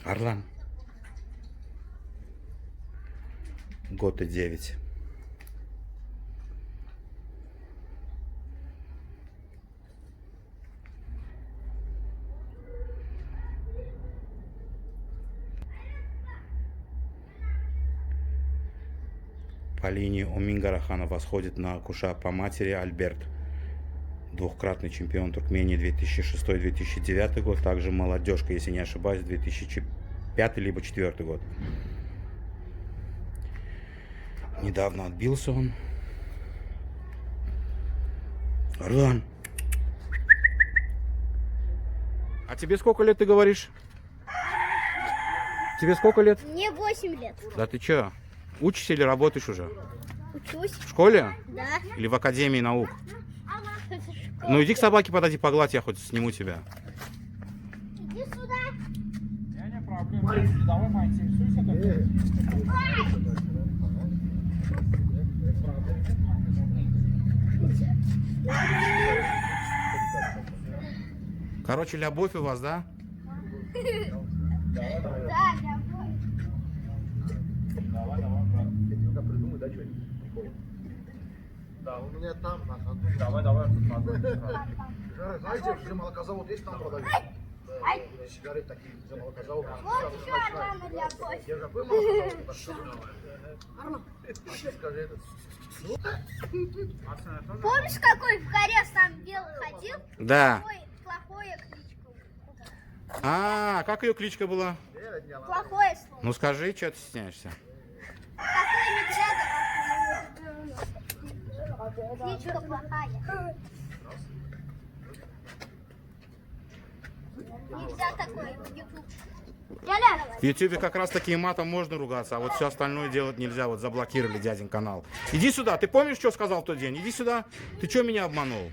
Орлан. Год и 9. По линии Умингарахана восходит на Куша по матери Альберт. Двухкратный чемпион Туркмении 2006-2009 год. Также молодежка, если не ошибаюсь, 2005 либо 2004 год. Недавно отбился он. Орлан. А тебе сколько лет, ты говоришь? Тебе сколько лет? Мне 8 лет. Да ты чё? Учишься или работаешь уже? Учусь. В школе? Да. Или в Академии наук? Ну иди к собаке, подойди, погладь, я хоть сниму тебя. Иди сюда. Не проблем. Давай поинтересуйся. Короче, любовь у вас, да? Да, я понял. Давай, придумай, да, что-нибудь. Да, у меня там на ходу. Давай, знаете, где молокозавод есть, там продают. Сигареты такие, где молокозавод. Вот еще рано для кофе. Я же был молокозавод. Скажи это. Помнишь, какой в горе сам белый ходил? Да. Плохое кличка. А, как ее кличка была? Плохое слово. Ну скажи, что ты стесняешься? Какой медведя? Кличка плохая. Нельзя такое в YouTube. В Ютубе как раз такие матом можно ругаться, а вот все остальное делать нельзя. Вот заблокировали дядин канал. Иди сюда, ты помнишь, что сказал в тот день? Иди сюда. Ты что меня обманул?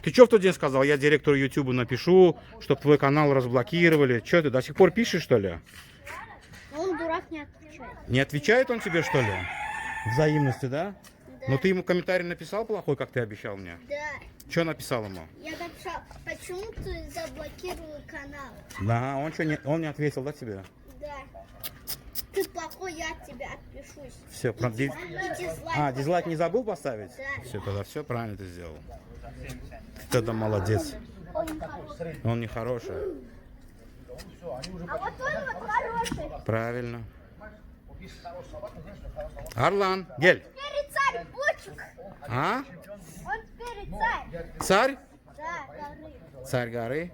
Ты что в тот день сказал? Я директору Ютуба напишу, чтобы твой канал разблокировали. Что ты до сих пор пишешь, что ли? Он дурак, не отвечает. Не отвечает он тебе, что ли? Взаимности, да? Да. Ну ты ему комментарий написал плохой, как ты обещал мне? Да. Что написал ему? Я написал, почему ты заблокировал канал? Да, он не ответил, да, тебе? Да. Ты плохой, я от тебя отпишусь. Все, И дизлайк. дизлайк не забыл поставить? Да. Все, тогда все правильно ты сделал. Ты тогда молодец. Он не хороший. А вот он вот хороший. Правильно. Орлан, гель. Теперь царь Бочек. А? Он теперь царь. Царь? Да, горы. Царь горы.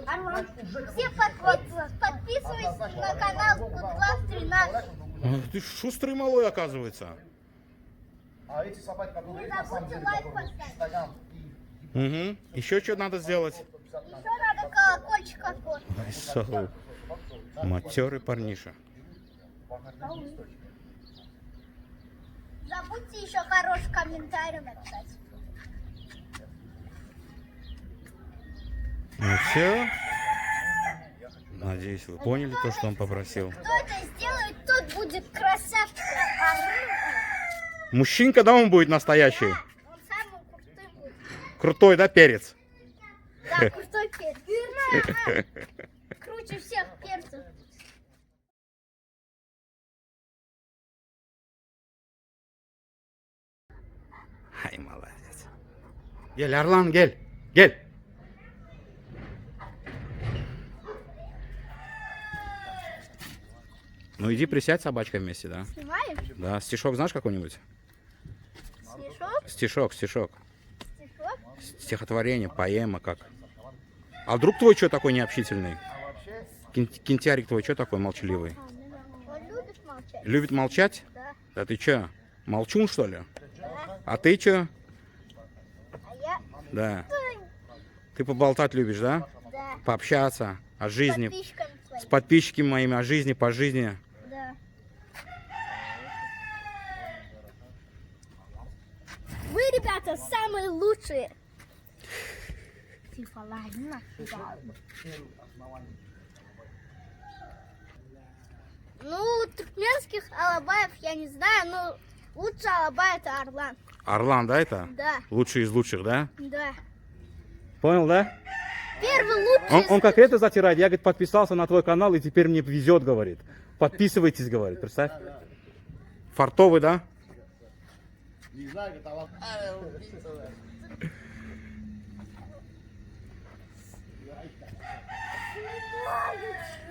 Орлан, все подписывайтесь на канал Кудлав 13. Ты шустрый малой, оказывается. А эти собаки, которые Не на самом забудьте деле, лайк которые поставить. Инстаграм Угу. Еще что надо сделать? Еще надо колокольчик оформить. Матерый парниша. Забудьте еще хороший комментарий написать. Ну все. Надеюсь, вы поняли то, что он попросил. Кто это сделает, тот будет красавчик. Мужчинка, да, он будет настоящий? Он самый крутой будет. Крутой, да, перец? Да, крутой перец. Круче всех перцев. Ай, молодец. Гель, Орлан, гель. Гель. Ну иди присядь, собачка, вместе, да? Снимаешь? Да, стишок знаешь какой-нибудь? Снежок? Стишок. Стишок? Стихотворение, поэма, как. А вдруг твой что такой необщительный? Кинтярик твой что такой молчаливый? Он любит молчать? Любит молчать? Да. Да ты что, молчун, что ли? Да. А ты что? А я? Да. Ты поболтать любишь, да? Да. Пообщаться о жизни. Подписчикам С своим. подписчиками моими о жизни, по жизни. Да. Вы, ребята, самые лучшие. Типа, ладно. Ну, туркменских алабаев я не знаю, но лучший алабай это Орлан. Орлан, да, это? Да, Лучший из лучших, да? да. Понял, да? Первый лучший. Он конкретно затирает. Я, говорит, подписался на твой канал, и теперь мне везет, говорит. Подписывайтесь, говорит. Представь. Фартовый, да? Не знаю, как там. Снимают.